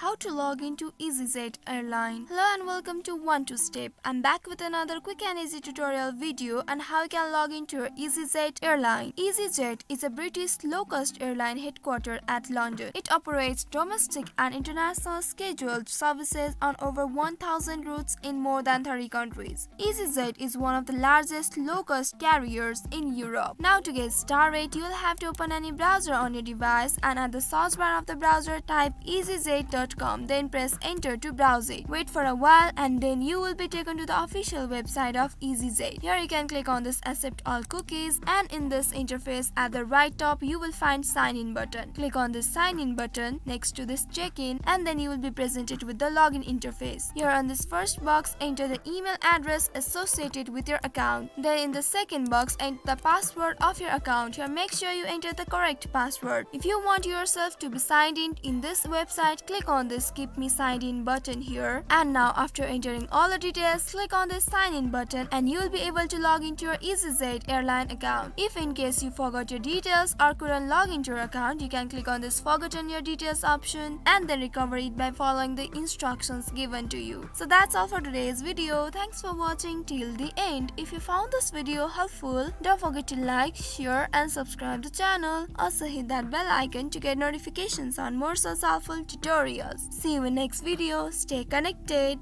How to log into EasyJet Airlines. Hello and welcome to One Two Step. I'm back with another quick and easy tutorial video on how you can log into your EasyJet Airline. EasyJet is a British low-cost airline headquartered at London. It operates domestic and international scheduled services on over 1,000 routes in more than 30 countries. EasyJet is one of the largest low-cost carriers in Europe. Now to get started, you'll have to open any browser on your device and at the search bar of the browser type easyjet.com. Then press enter to browse it. Wait for a while and then you will be taken to the official website of EasyJet. Here you can click on this accept all cookies, and in this interface at the right top you will find sign in button. Click on this sign in button next to this check in and then you will be presented with the login interface. Here on this first box enter the email address associated with your account. Then in the second box enter the password of your account. Here make sure you enter the correct password. If you want yourself to be signed in this website, click on this keep me signed in button here, and now after entering all the details click on this sign in button and you will be able to log into your EasyJet airline account. If in case you forgot your details or couldn't log into your account, you can click on this forgotten your details option and then recover it by following the instructions given to you. So that's all for today's video. Thanks for watching till the end. If you found this video helpful, don't forget to like, share and subscribe the channel. Also hit that bell icon to get notifications on more such helpful tutorials. See you in next video. Stay connected.